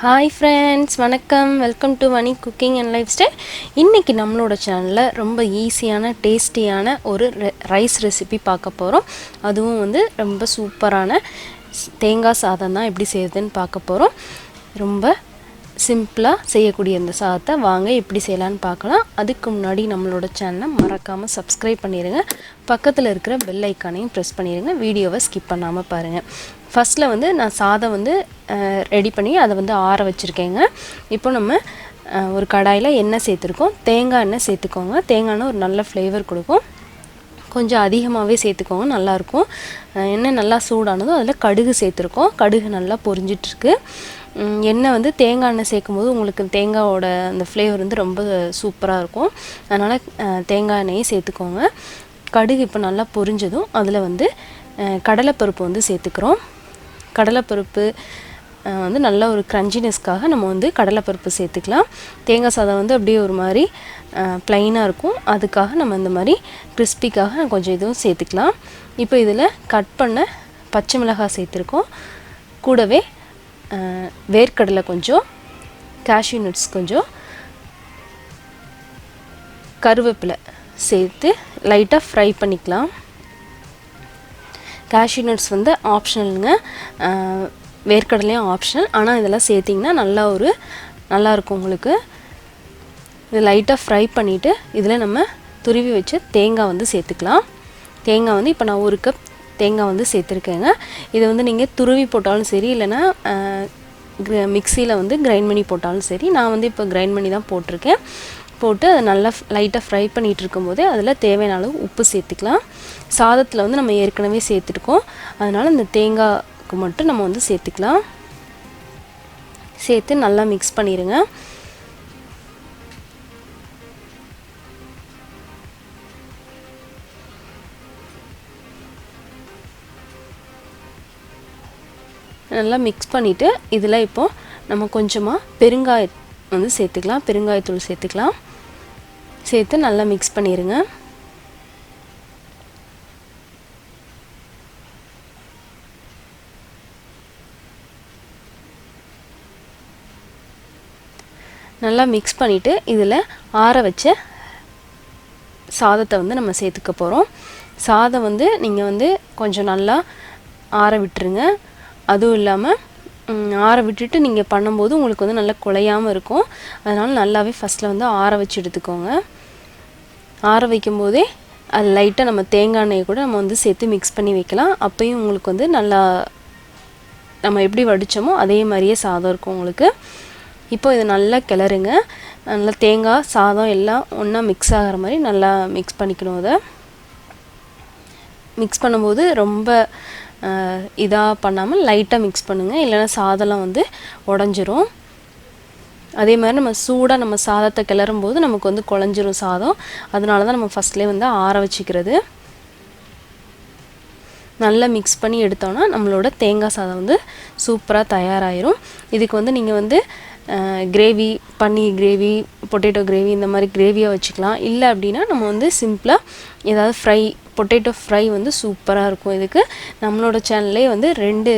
Hi friends, வணக்கம். Welcome to Vani Cooking&Lifestyle. இன்னைக்கு நம்மளோட சேனல்ல ரொம்ப ஈஸியான டேஸ்டியான ஒரு ரைஸ் ரெசிபி பார்க்க போறோம். அதுவும் வந்து ரொம்ப சூப்பரான தேங்காய் சாதம் தான் எப்படி செய்யறதுன்னு பார்க்க போறோம். ரொம்ப சிம்பிளா செய்யக்கூடிய இந்த சாதத்தை வாங்க எப்படி செய்யலாம்னு பார்க்கலாம். அதுக்கு முன்னாடி நம்மளோட சேனலை மறக்காம Subscribe பண்ணிருங்க. பக்கத்துல இருக்கிற பெல் ஐகானையும் பிரஸ் பண்ணிருங்க. வீடியோவை ஸ்கிப் பண்ணாம பாருங்க. ஃபர்ஸ்ட்ல வந்து நான் சாதம் வந்து ரெடி பண்ணி அதை வந்து ஆற வச்சிருக்கேங்க. இப்போ நம்ம ஒரு கடாயில எண்ணெய் சேர்த்துருக்கோம். தேங்காய் எண்ணெய் சேர்த்துக்கோங்க. தேங்காய் எண்ணெய் ஒரு நல்ல ஃப்ளேவர் கொடுக்கும். கொஞ்சம் அதிகமாகவே சேர்த்துக்கோங்க, நல்லாயிருக்கும். எண்ணெய் நல்லா சூடானதும் அதில் கடுகு சேர்த்துருக்கோம். கடுகு நல்லா பொரிஞ்சிட்ருக்கு. எண்ணெய் வந்து தேங்காய் எண்ணெய் சேர்க்கும்போது உங்களுக்கு தேங்காயோட அந்த ஃப்ளேவர் வந்து ரொம்ப சூப்பராக இருக்கும். அதனால் தேங்காய் எண்ணெயை சேர்த்துக்கோங்க. கடுகு இப்போ நல்லா பொரிஞ்சதும் அதில் வந்து கடலைப்பருப்பு வந்து சேர்த்துக்கிறோம். கடலைப்பருப்பு வந்து நல்ல ஒரு க்ரன்ச்சினஸ்க்காக நம்ம வந்து கடலைப்பருப்பு சேர்த்துக்கலாம். தேங்காய் சாதம் வந்து அப்படியே ஒரு மாதிரி ப்ளைனாக இருக்கும். அதுக்காக நம்ம இந்த மாதிரி கிறிஸ்பிக்காக கொஞ்சம் இதுவும் சேர்த்துக்கலாம். இப்போ இதில் கட் பண்ண பச்சை மிளகாய் சேர்த்துருக்கோம். கூடவே வேர்க்கடலை கொஞ்சம், கேஷ்யூ நட்ஸ் கொஞ்சம், கருவேப்பிலை சேர்த்து லைட்டாக ஃப்ரை பண்ணிக்கலாம். கேஷ்யூ நட்ஸ் வந்து ஆப்ஷனலுங்க, வேர்க்கடலையும் ஆப்ஷனல். ஆனால் இதெல்லாம் சேர்த்திங்கன்னா நல்லாயிருக்கும் உங்களுக்கு. இது லைட்டாக ஃப்ரை பண்ணிவிட்டு இதில் நம்ம துருவி வச்ச தேங்காய் வந்து சேர்த்துக்கலாம். தேங்காய் வந்து இப்போ நான் 1 கப் தேங்காய் வந்து சேர்த்துருக்கேங்க. இதை வந்து நீங்கள் துருவி போட்டாலும் சரி, இல்லைன்னா மிக்சியில் வந்து கிரைண்ட் பண்ணி போட்டாலும் சரி. நான் வந்து இப்போ கிரைண்ட் பண்ணி தான் போட்டிருக்கேன். போட்டு அதை நல்லா லைட்டாக ஃப்ரை பண்ணிகிட்டு இருக்கும்போதே அதில் தேவையான அளவு உப்பு சேர்த்துக்கலாம். சாதத்தில் வந்து நம்ம ஏற்கனவே சேர்த்துருக்கோம். அதனால் இந்த தேங்காய்க்கு மட்டும் நம்ம வந்து சேர்த்துக்கலாம். சேர்த்து நல்லா மிக்ஸ் பண்ணிடுங்க. நல்லா மிக்ஸ் பண்ணிவிட்டு இதில் இப்போது நம்ம கொஞ்சமாக பெருங்காயம் வந்து சேர்த்துக்கலாம். பெருங்காயத்தூள் சேர்த்துக்கலாம். சேர்த்து நல்லா மிக்ஸ் பண்ணிடுங்க. நல்லா மிக்ஸ் பண்ணிவிட்டு இதில் ஆற வச்ச சாதத்தை வந்து நம்ம சேர்த்துக்க போகிறோம். சாதம் வந்து நீங்கள் வந்து கொஞ்சம் நல்லா ஆற விட்டுருங்க. அதுவும் இல்லாமல் ஆற விட்டுட்டு நீங்கள் பண்ணும்போது உங்களுக்கு வந்து நல்லா குழையாமல் இருக்கும். அதனால் நல்லாவே ஃபஸ்ட்டில் வந்து ஆற வச்சு எடுத்துக்கோங்க. ஆற வைக்கும்போதே அது லைட்டாக நம்ம தேங்காய் எண்ணெயை கூட நம்ம வந்து சேர்த்து மிக்ஸ் பண்ணி வைக்கலாம். அப்போயும் உங்களுக்கு வந்து நல்லா நம்ம எப்படி வடித்தோமோ அதே மாதிரியே சாதம் இருக்கும் உங்களுக்கு. இப்போ இதை நல்லா கிளறுங்க. நல்லா தேங்காய் சாதம் எல்லாம் ஒன்றா மிக்ஸ் ஆகிற மாதிரி நல்லா மிக்ஸ் பண்ணிக்கணும். அதை மிக்ஸ் பண்ணும்போது ரொம்ப இதாக பண்ணாமல் லைட்டாக மிக்ஸ் பண்ணுங்கள், இல்லைன்னா சாதம்லாம் வந்து உடஞ்சிரும். அதே மாதிரி நம்ம சூடாக நம்ம சாதத்தை கிளறும் போது நமக்கு வந்து குழஞ்சிரும் சாதம். அதனால தான் நம்ம ஃபஸ்ட்லேயே வந்து ஆற வச்சுக்கிறது. நல்லா மிக்ஸ் பண்ணி எடுத்தோன்னா நம்மளோட தேங்காய் சாதம் வந்து சூப்பராக தயாராகிரும். இதுக்கு வந்து நீங்கள் வந்து கிரேவி, பன்னீர் கிரேவி, பொட்டேட்டோ கிரேவி இந்த மாதிரி கிரேவியாக வச்சுக்கலாம். இல்லை அப்படின்னா நம்ம வந்து சிம்பிளாக ஏதாவது ஃப்ரை, பொட்டேட்டோ ஃப்ரை வந்து சூப்பராக இருக்கும். இதுக்கு நம்மளோட சேனல்லே வந்து 2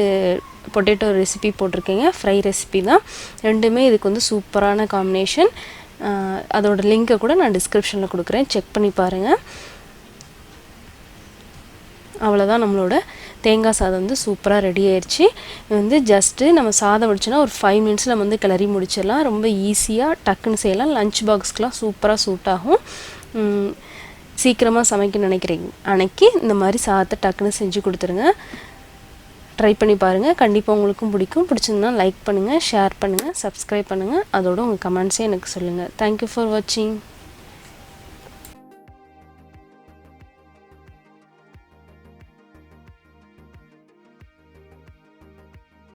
பொட்டேட்டோ ரெசிபி போட்டிருக்கேங்க. ஃப்ரை ரெசிபி தான். ரெண்டுமே இதுக்கு வந்து சூப்பரான காம்பினேஷன். அதோட லிங்க்கை கூட நான் டிஸ்கிரிப்ஷனில் கொடுக்குறேன், செக் பண்ணி பாருங்கள். அவ்வளோதான், நம்மளோட தேங்காய் சாதம் வந்து சூப்பராக ரெடி ஆயிடுச்சு. இது வந்து ஜஸ்ட்டு நம்ம சாதம் வடிச்சோன்னா ஒரு 5 மினிட்ஸில் நம்ம வந்து கிளறி முடிச்சிடலாம். ரொம்ப ஈஸியாக டக்குன்னு செய்யலாம். லஞ்ச் பாக்ஸ்க்கெலாம் சூப்பராக சூட் ஆகும். சீக்கிரமாக சமைக்க நினைக்கிறீங்க அன்னைக்கு இந்த மாதிரி சாதத்தை டக்குன்னு செஞ்சு கொடுத்துருங்க. ட்ரை பண்ணி பாருங்கள், கண்டிப்பாக உங்களுக்கும் பிடிக்கும். பிடிச்சிருந்தா லைக் பண்ணுங்கள், ஷேர் பண்ணுங்கள், சப்ஸ்கிரைப் பண்ணுங்கள். அதோட உங்கள் கமெண்ட்ஸே எனக்கு சொல்லுங்கள். தேங்க்யூ ஃபார் வாட்சிங்.